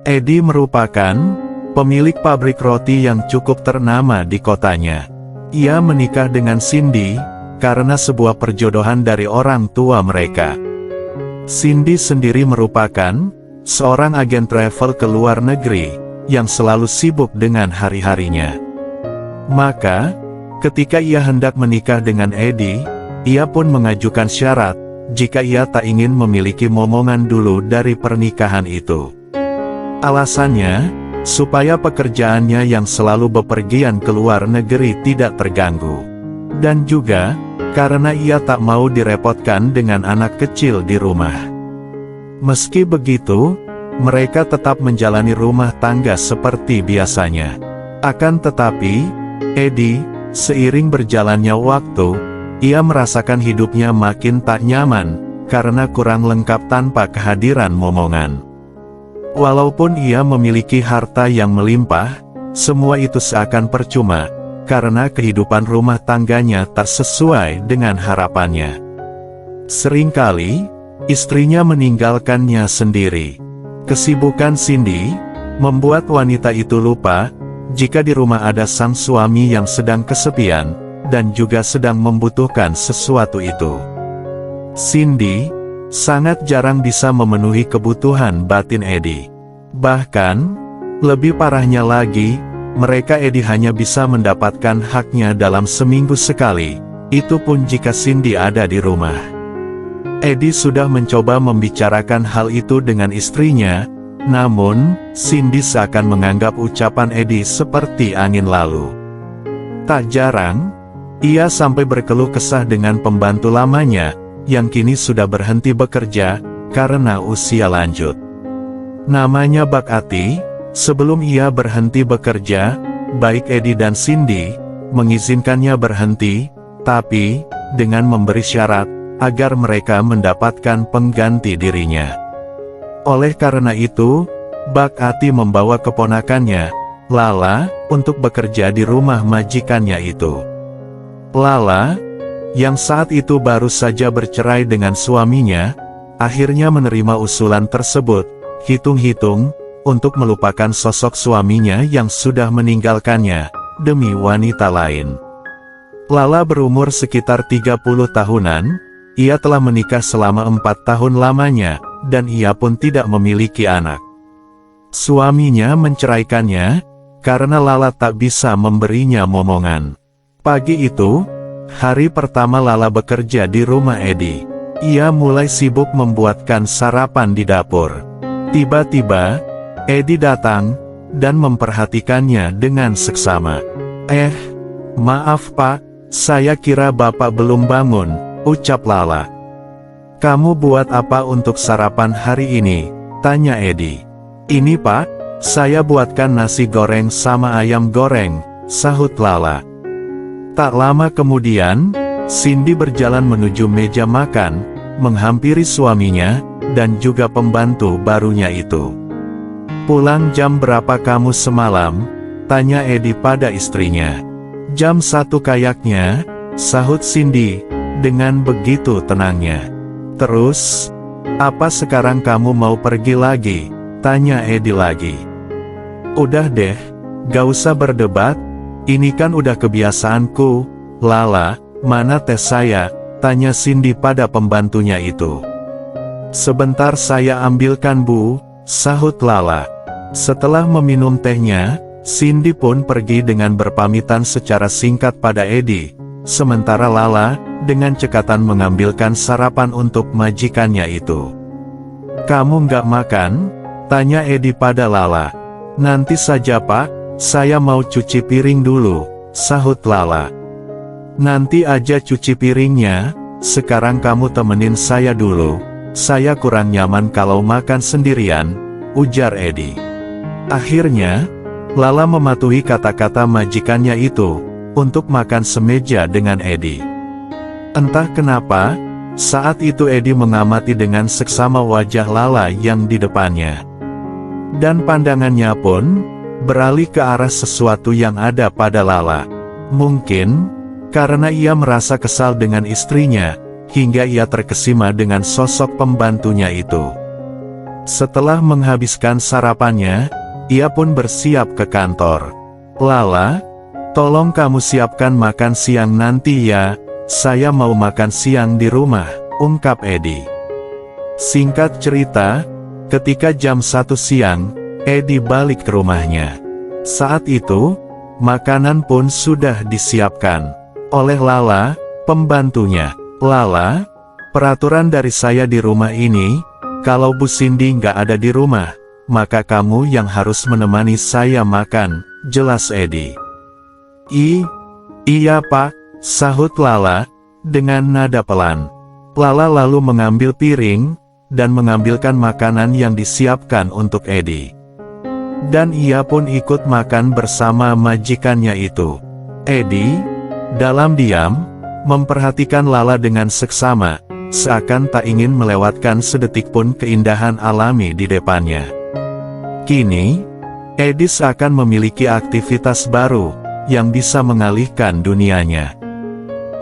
Eddie merupakan pemilik pabrik roti yang cukup ternama di kotanya. Ia menikah dengan Cindy karena sebuah perjodohan dari orang tua mereka. Cindy sendiri merupakan seorang agen travel ke luar negeri yang selalu sibuk dengan hari-harinya. Maka, ketika ia hendak menikah dengan Eddie, ia pun mengajukan syarat jika ia tak ingin memiliki momongan dulu dari pernikahan itu. Alasannya, supaya pekerjaannya yang selalu bepergian ke luar negeri tidak terganggu. Dan juga, karena ia tak mau direpotkan dengan anak kecil di rumah. Meski begitu, mereka tetap menjalani rumah tangga seperti biasanya. Akan tetapi, Eddie, seiring berjalannya waktu, ia merasakan hidupnya makin tak nyaman, karena kurang lengkap tanpa kehadiran momongan. Walaupun ia memiliki harta yang melimpah, semua itu seakan percuma, karena kehidupan rumah tangganya tak sesuai dengan harapannya. Seringkali, istrinya meninggalkannya sendiri. Kesibukan Cindy membuat wanita itu lupa jika di rumah ada sang suami yang sedang kesepian, dan juga sedang membutuhkan sesuatu itu. Cindy sangat jarang bisa memenuhi kebutuhan batin Eddie. Bahkan, lebih parahnya lagi, mereka Eddie hanya bisa mendapatkan haknya dalam seminggu sekali, itu pun jika Cindy ada di rumah. Eddie sudah mencoba membicarakan hal itu dengan istrinya, namun, Cindy seakan menganggap ucapan Eddie seperti angin lalu. Tak jarang, ia sampai berkeluh kesah dengan pembantu lamanya, yang kini sudah berhenti bekerja, karena usia lanjut. Namanya Bak Ati. Sebelum ia berhenti bekerja, baik Eddie dan Cindy mengizinkannya berhenti, tapi dengan memberi syarat agar mereka mendapatkan pengganti dirinya. Oleh karena itu, Bak Ati membawa keponakannya, Lala, untuk bekerja di rumah majikannya itu. Lala, yang saat itu baru saja bercerai dengan suaminya, akhirnya menerima usulan tersebut, hitung-hitung, untuk melupakan sosok suaminya yang sudah meninggalkannya, demi wanita lain. Lala berumur sekitar 30 tahunan, ia telah menikah selama 4 tahun lamanya, dan ia pun tidak memiliki anak. Suaminya menceraikannya, karena Lala tak bisa memberinya momongan. Pagi itu, hari pertama Lala bekerja di rumah Eddie. Ia mulai sibuk membuatkan sarapan di dapur. Tiba-tiba, Eddie datang, dan memperhatikannya dengan seksama. Maaf Pak, saya kira Bapak belum bangun, ucap Lala. Kamu buat apa untuk sarapan hari ini? Tanya Eddie. Ini Pak, saya buatkan nasi goreng sama ayam goreng, sahut Lala. Tak lama kemudian, Cindy berjalan menuju meja makan, menghampiri suaminya, dan juga pembantu barunya itu. Pulang jam berapa kamu semalam? Tanya Eddie pada istrinya. Jam 1 kayaknya, sahut Cindy, dengan begitu tenangnya. Terus, apa sekarang kamu mau pergi lagi? Tanya Eddie lagi. Udah deh, gak usah berdebat. Ini kan udah kebiasaanku, Lala, mana teh saya? Tanya Cindy pada pembantunya itu. Sebentar saya ambilkan Bu, sahut Lala. Setelah meminum tehnya, Cindy pun pergi dengan berpamitan secara singkat pada Eddie, sementara Lala, dengan cekatan mengambilkan sarapan untuk majikannya itu. Kamu nggak makan? Tanya Eddie pada Lala. Nanti saja Pak, saya mau cuci piring dulu, sahut Lala. Nanti aja cuci piringnya, sekarang kamu temenin saya dulu, saya kurang nyaman kalau makan sendirian, ujar Eddie. Akhirnya, Lala mematuhi kata-kata majikannya itu, untuk makan semeja dengan Eddie. Entah kenapa, saat itu Eddie mengamati dengan seksama wajah Lala yang di depannya. Dan pandangannya pun beralih ke arah sesuatu yang ada pada Lala. Mungkin karena ia merasa kesal dengan istrinya, hingga ia terkesima dengan sosok pembantunya itu. Setelah menghabiskan sarapannya, ia pun bersiap ke kantor. "Lala, tolong kamu siapkan makan siang nanti ya, saya mau makan siang di rumah," ungkap Edi. Singkat cerita, ketika jam 1 siang, Edi balik ke rumahnya. Saat itu, makanan pun sudah disiapkan oleh Lala, pembantunya. "Lala, peraturan dari saya di rumah ini, kalau Bu Cindy nggak ada di rumah, maka kamu yang harus menemani saya makan," jelas Edi. Iya Pak," sahut Lala, dengan nada pelan. Lala lalu mengambil piring, dan mengambilkan makanan yang disiapkan untuk Edi. Dan ia pun ikut makan bersama majikannya itu. Edi, dalam diam, memperhatikan Lala dengan seksama, seakan tak ingin melewatkan sedetik pun keindahan alami di depannya. Kini, Edi seakan memiliki aktivitas baru, yang bisa mengalihkan dunianya.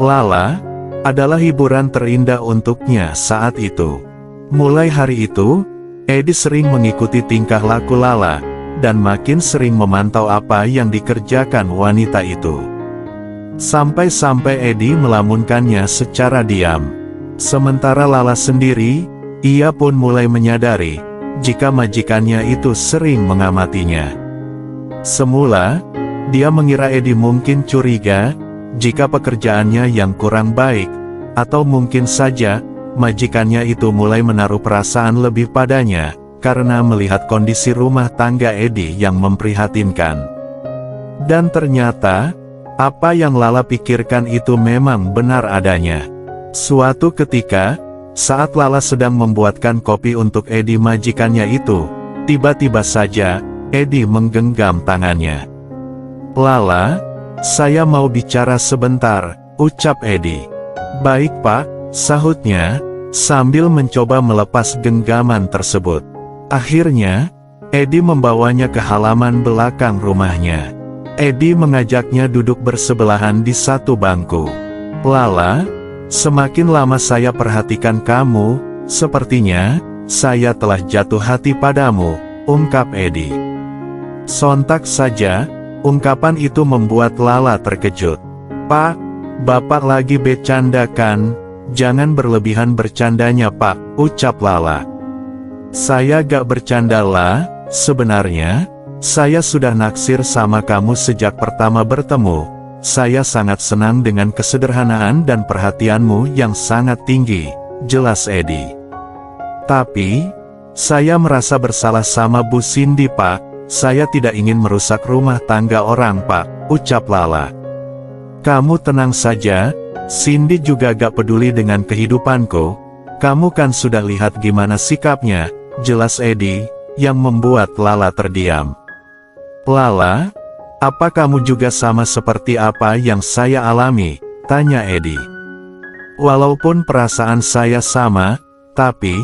Lala adalah hiburan terindah untuknya saat itu. Mulai hari itu, Edi sering mengikuti tingkah laku Lala, dan makin sering memantau apa yang dikerjakan wanita itu. Sampai-sampai Edi melamunkannya secara diam. Sementara Lala sendiri, ia pun mulai menyadari, jika majikannya itu sering mengamatinya. Semula, dia mengira Edi mungkin curiga, jika pekerjaannya yang kurang baik, atau mungkin saja, majikannya itu mulai menaruh perasaan lebih padanya, karena melihat kondisi rumah tangga Edi yang memprihatinkan. Dan ternyata, apa yang Lala pikirkan itu memang benar adanya. Suatu ketika, saat Lala sedang membuatkan kopi untuk Edi majikannya itu, tiba-tiba saja, Edi menggenggam tangannya. "Lala, saya mau bicara sebentar," ucap Edi. "Baik Pak," sahutnya, sambil mencoba melepas genggaman tersebut. Akhirnya, Edi membawanya ke halaman belakang rumahnya. Edi mengajaknya duduk bersebelahan di satu bangku. "Lala, semakin lama saya perhatikan kamu, sepertinya, saya telah jatuh hati padamu," ungkap Edi. Sontak saja, ungkapan itu membuat Lala terkejut. "Pak, Bapak lagi bercanda kan? Jangan berlebihan bercandanya Pak," ucap Lala. "Saya gak bercanda lah, sebenarnya, saya sudah naksir sama kamu sejak pertama bertemu. Saya sangat senang dengan kesederhanaan dan perhatianmu yang sangat tinggi," jelas Edi. "Tapi, saya merasa bersalah sama Bu Cindy Pak, saya tidak ingin merusak rumah tangga orang Pak," ucap Lala. "Kamu tenang saja, Cindy juga gak peduli dengan kehidupanku, kamu kan sudah lihat gimana sikapnya," jelas Edi, yang membuat Lala terdiam. "Lala, apa kamu juga sama seperti apa yang saya alami?" tanya Edi. "Walaupun perasaan saya sama, tapi,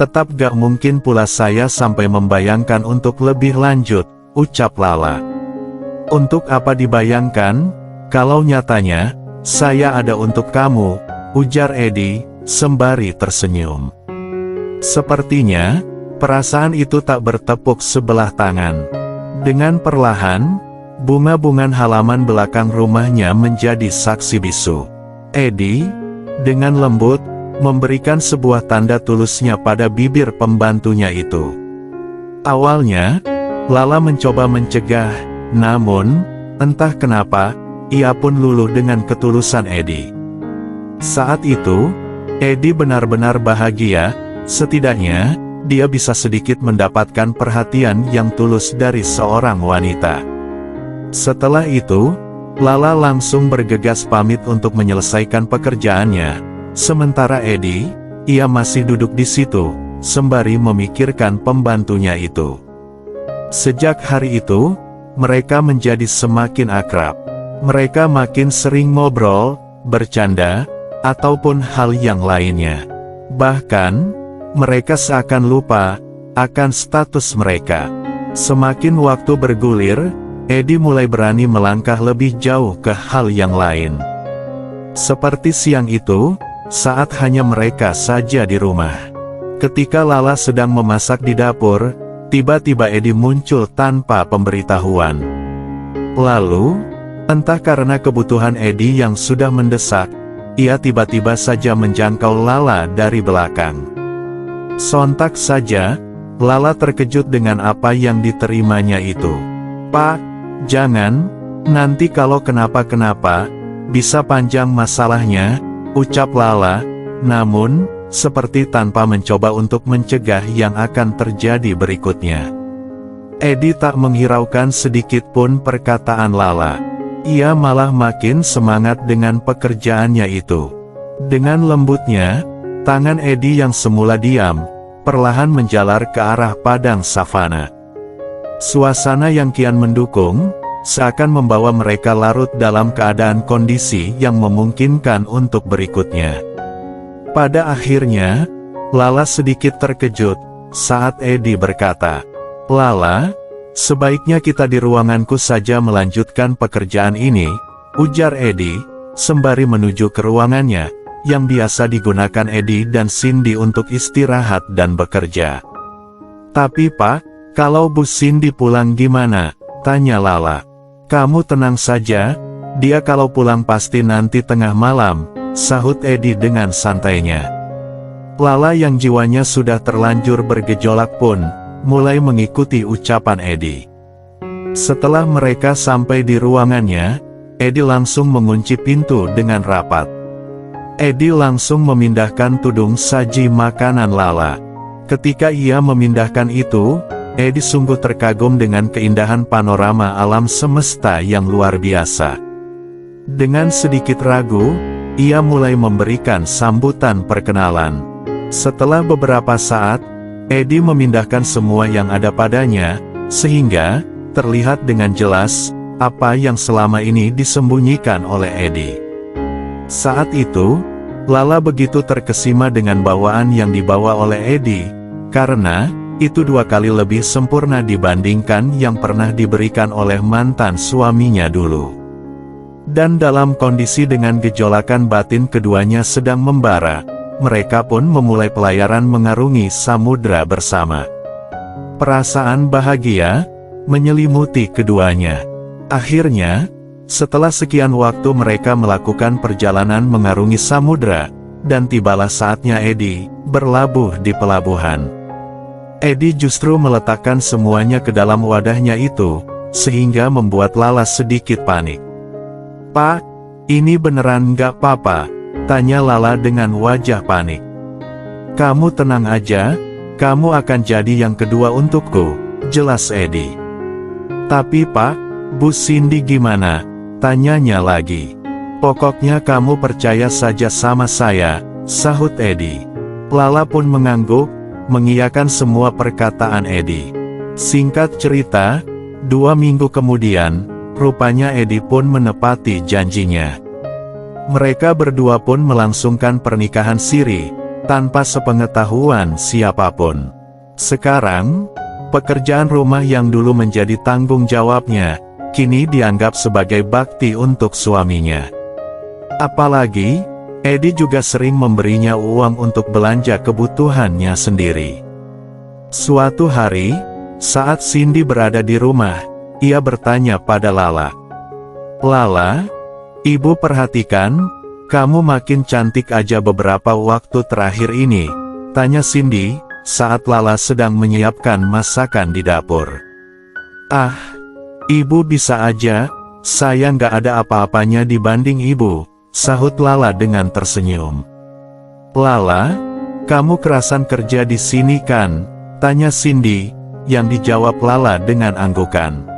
tetap gak mungkin pula saya sampai membayangkan untuk lebih lanjut," ucap Lala. "Untuk apa dibayangkan, kalau nyatanya, saya ada untuk kamu," ujar Edi, sembari tersenyum. Sepertinya, perasaan itu tak bertepuk sebelah tangan. Dengan perlahan, bunga-bunga halaman belakang rumahnya menjadi saksi bisu. Edi, dengan lembut, memberikan sebuah tanda tulusnya pada bibir pembantunya itu. Awalnya, Lala mencoba mencegah, namun, entah kenapa, ia pun luluh dengan ketulusan Edi. Saat itu, Edi benar-benar bahagia, setidaknya, dia bisa sedikit mendapatkan perhatian yang tulus dari seorang wanita. Setelah itu, Lala langsung bergegas pamit untuk menyelesaikan pekerjaannya, sementara Edi, ia masih duduk di situ, sembari memikirkan pembantunya itu. Sejak hari itu, mereka menjadi semakin akrab. Mereka makin sering ngobrol, bercanda, ataupun hal yang lainnya. Bahkan, mereka seakan lupa akan status mereka. Semakin waktu bergulir, Edi mulai berani melangkah lebih jauh ke hal yang lain. Seperti siang itu, saat hanya mereka saja di rumah. Ketika Lala sedang memasak di dapur, tiba-tiba Edi muncul tanpa pemberitahuan. Lalu, entah karena kebutuhan Edi yang sudah mendesak, ia tiba-tiba saja menjangkau Lala dari belakang. Sontak saja, Lala terkejut dengan apa yang diterimanya itu. "Pak, jangan, nanti kalau kenapa-kenapa, bisa panjang masalahnya," ucap Lala, namun, seperti tanpa mencoba untuk mencegah yang akan terjadi berikutnya. Edi tak menghiraukan sedikit pun perkataan Lala. Ia malah makin semangat dengan pekerjaannya itu. Dengan lembutnya, tangan Edi yang semula diam, perlahan menjalar ke arah padang savana. Suasana yang kian mendukung, seakan membawa mereka larut dalam keadaan kondisi yang memungkinkan untuk berikutnya. Pada akhirnya, Lala sedikit terkejut saat Edi berkata, "Lala, sebaiknya kita di ruanganku saja melanjutkan pekerjaan ini," ujar Edi, sembari menuju ke ruangannya, yang biasa digunakan Edi dan Cindy untuk istirahat dan bekerja. "Tapi Pak, kalau Bu Cindy pulang gimana?" tanya Lala. "Kamu tenang saja, dia kalau pulang pasti nanti tengah malam," sahut Edi dengan santainya. Lala yang jiwanya sudah terlanjur bergejolak pun, mulai mengikuti ucapan Edi. Setelah mereka sampai di ruangannya, Edi langsung mengunci pintu dengan rapat. Edi langsung memindahkan tudung saji makanan Lala. Ketika ia memindahkan itu, Edi sungguh terkagum dengan keindahan panorama alam semesta yang luar biasa. Dengan sedikit ragu, ia mulai memberikan sambutan perkenalan. Setelah beberapa saat, Edi memindahkan semua yang ada padanya, sehingga terlihat dengan jelas apa yang selama ini disembunyikan oleh Edi. Saat itu, Lala begitu terkesima dengan bawaan yang dibawa oleh Edi, karena itu 2 kali lebih sempurna dibandingkan yang pernah diberikan oleh mantan suaminya dulu. Dan dalam kondisi dengan gejolakan batin keduanya sedang membara, mereka pun memulai pelayaran mengarungi samudra bersama. Perasaan bahagia menyelimuti keduanya. Akhirnya, setelah sekian waktu mereka melakukan perjalanan mengarungi samudra, dan tibalah saatnya Edi berlabuh di pelabuhan. Edi justru meletakkan semuanya ke dalam wadahnya itu, sehingga membuat Lala sedikit panik. "Pak, ini beneran nggak apa-apa?" tanya Lala dengan wajah panik. "Kamu tenang aja, kamu akan jadi yang kedua untukku," jelas Edi. "Tapi Pak, Bu Cindy gimana?" tanyanya lagi. "Pokoknya kamu percaya saja sama saya," sahut Edi. Lala pun mengangguk, mengiyakan semua perkataan Edi. Singkat cerita, 2 minggu kemudian, rupanya Edi pun menepati janjinya. Mereka berdua pun melangsungkan pernikahan siri, tanpa sepengetahuan siapapun. Sekarang, pekerjaan rumah yang dulu menjadi tanggung jawabnya, kini dianggap sebagai bakti untuk suaminya. Apalagi, Edi juga sering memberinya uang untuk belanja kebutuhannya sendiri. Suatu hari, saat Cindy berada di rumah, ia bertanya pada Lala, "Lala, Ibu perhatikan, kamu makin cantik aja beberapa waktu terakhir ini," tanya Cindy, saat Lala sedang menyiapkan masakan di dapur. "Ah, Ibu bisa aja, saya nggak ada apa-apanya dibanding Ibu," sahut Lala dengan tersenyum. "Lala, kamu kerasan kerja di sini kan?" tanya Cindy, yang dijawab Lala dengan anggukan.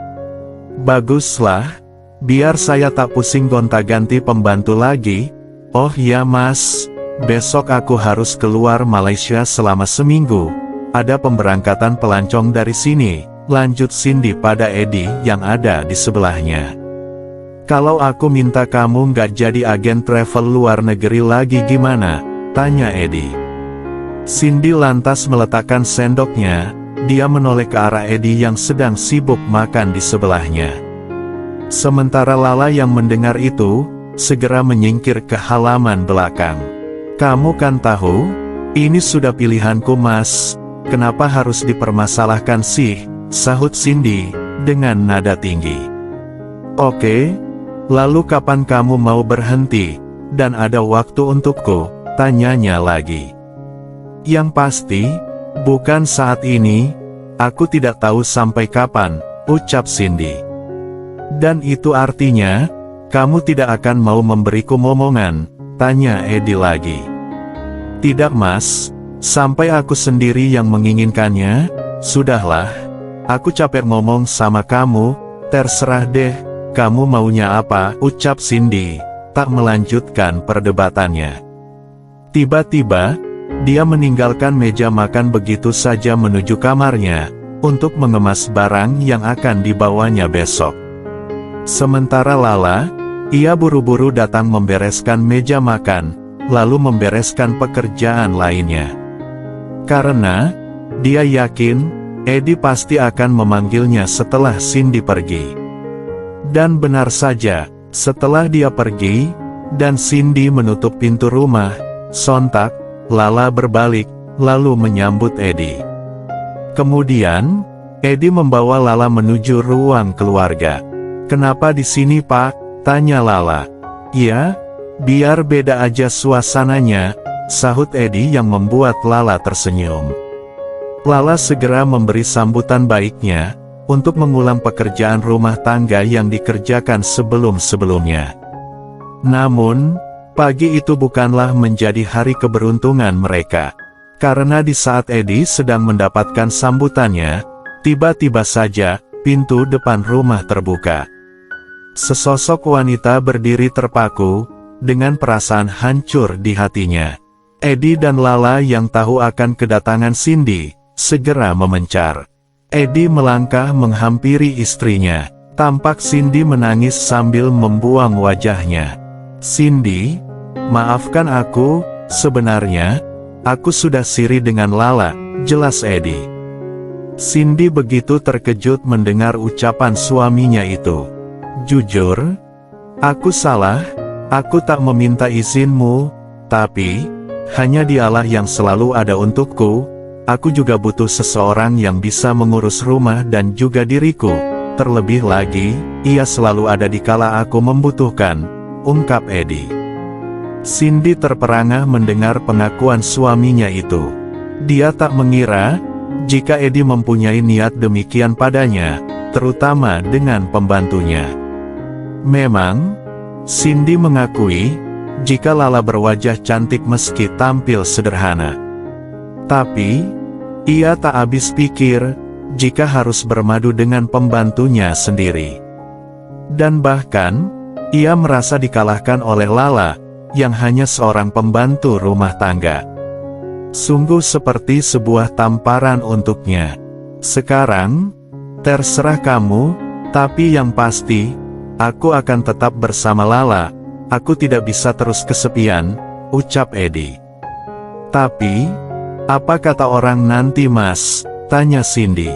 "Baguslah. Biar saya tak pusing gonta-ganti pembantu lagi." "Oh ya Mas, besok aku harus keluar Malaysia selama seminggu. Ada pemberangkatan pelancong dari sini," lanjut Cindy pada Edi yang ada di sebelahnya. "Kalau aku minta kamu nggak jadi agen travel luar negeri lagi gimana?" tanya Edi. Cindy lantas meletakkan sendoknya, dia menoleh ke arah Edi yang sedang sibuk makan di sebelahnya. Sementara Lala yang mendengar itu, segera menyingkir ke halaman belakang. "Kamu kan tahu, Ini sudah pilihanku Mas, kenapa harus dipermasalahkan sih, sahut Cindy, dengan nada tinggi. Oke, lalu kapan kamu mau berhenti, dan ada waktu untukku, tanyanya lagi. Yang pasti, bukan saat ini, aku tidak tahu sampai kapan, ucap Cindy. Dan itu artinya, kamu tidak akan mau memberiku momongan, tanya Eddie lagi. Tidak Mas, sampai aku sendiri yang menginginkannya, sudahlah, aku capek ngomong sama kamu, terserah deh, kamu maunya apa, ucap Cindy, tak melanjutkan perdebatannya. Tiba-tiba, dia meninggalkan meja makan begitu saja menuju kamarnya, untuk mengemas barang yang akan dibawanya besok. Sementara Lala, ia buru-buru datang membereskan meja makan, lalu membereskan pekerjaan lainnya. Karena, dia yakin, Eddie pasti akan memanggilnya setelah Cindy pergi. Dan benar saja, setelah dia pergi, dan Cindy menutup pintu rumah, sontak, Lala berbalik, lalu menyambut Eddie. Kemudian, Eddie membawa Lala menuju ruang keluarga. Kenapa di sini Pak? Tanya Lala. Ya, biar beda aja suasananya, sahut Eddie yang membuat Lala tersenyum. Lala segera memberi sambutan baiknya, untuk mengulang pekerjaan rumah tangga yang dikerjakan sebelum-sebelumnya. Namun, pagi itu bukanlah menjadi hari keberuntungan mereka. Karena di saat Eddie sedang mendapatkan sambutannya, tiba-tiba saja, pintu depan rumah terbuka. Sesosok wanita berdiri terpaku, dengan perasaan hancur di hatinya. Eddie dan Lala yang tahu akan kedatangan Cindy, segera memencar. Eddie melangkah menghampiri istrinya. Tampak Cindy menangis sambil membuang wajahnya. Cindy, maafkan aku, sebenarnya, aku sudah siri dengan Lala, jelas Eddie. Cindy begitu terkejut mendengar ucapan suaminya itu. Jujur, aku salah, aku tak meminta izinmu, tapi, hanya dialah yang selalu ada untukku, aku juga butuh seseorang yang bisa mengurus rumah dan juga diriku, terlebih lagi, ia selalu ada di kala aku membutuhkan, ungkap Eddie. Cindy terperangah mendengar pengakuan suaminya itu. Dia tak mengira, jika Eddie mempunyai niat demikian padanya, terutama dengan pembantunya. Memang, Cindy mengakui, jika Lala berwajah cantik meski tampil sederhana. Tapi, ia tak habis pikir, jika harus bermadu dengan pembantunya sendiri. Dan bahkan, ia merasa dikalahkan oleh Lala, yang hanya seorang pembantu rumah tangga. Sungguh seperti sebuah tamparan untuknya. Sekarang, terserah kamu, tapi yang pasti, aku akan tetap bersama Lala, aku tidak bisa terus kesepian, ucap Eddie. Tapi, apa kata orang nanti Mas? Tanya Cindy.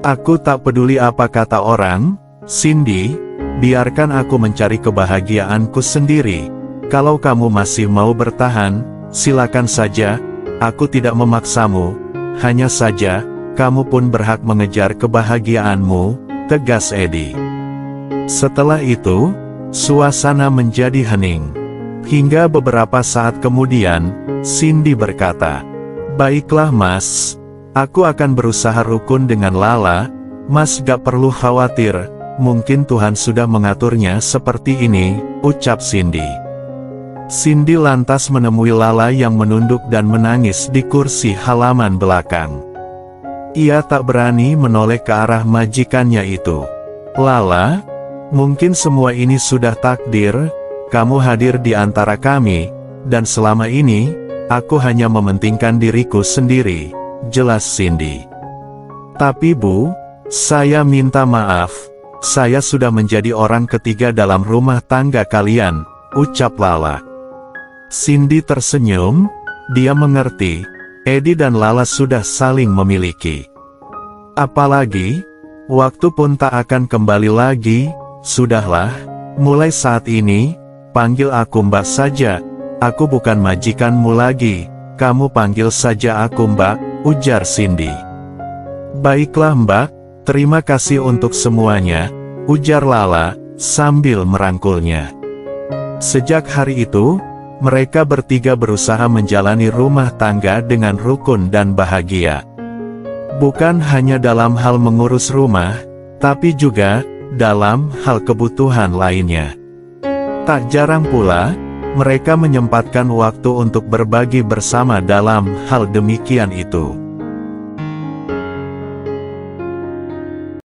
Aku tak peduli apa kata orang, Cindy, biarkan aku mencari kebahagiaanku sendiri. Kalau kamu masih mau bertahan, silakan saja, aku tidak memaksamu, hanya saja, kamu pun berhak mengejar kebahagiaanmu, tegas Eddie. Setelah itu, suasana menjadi hening. Hingga beberapa saat kemudian, Cindy berkata, "Baiklah Mas, aku akan berusaha rukun dengan Lala, Mas gak perlu khawatir, mungkin Tuhan sudah mengaturnya seperti ini," ucap Cindy. Cindy lantas menemui Lala yang menunduk dan menangis di kursi halaman belakang. Ia tak berani menoleh ke arah majikannya itu. "Lala, mungkin semua ini sudah takdir, kamu hadir di antara kami, dan selama ini, aku hanya mementingkan diriku sendiri," jelas Cindy. "Tapi Bu, saya minta maaf, saya sudah menjadi orang ketiga dalam rumah tangga kalian," ucap Lala. Cindy tersenyum, dia mengerti, Eddie dan Lala sudah saling memiliki. Apalagi, waktu pun tak akan kembali lagi, sudahlah, mulai saat ini, panggil aku Mbak saja, aku bukan majikanmu lagi, kamu panggil saja aku Mbak, ujar Cindy. Baiklah Mbak, terima kasih untuk semuanya, ujar Lala, sambil merangkulnya. Sejak hari itu, mereka bertiga berusaha menjalani rumah tangga dengan rukun dan bahagia. Bukan hanya dalam hal mengurus rumah, tapi juga dalam hal kebutuhan lainnya. Tak jarang pula, mereka menyempatkan waktu untuk berbagi bersama dalam hal demikian itu.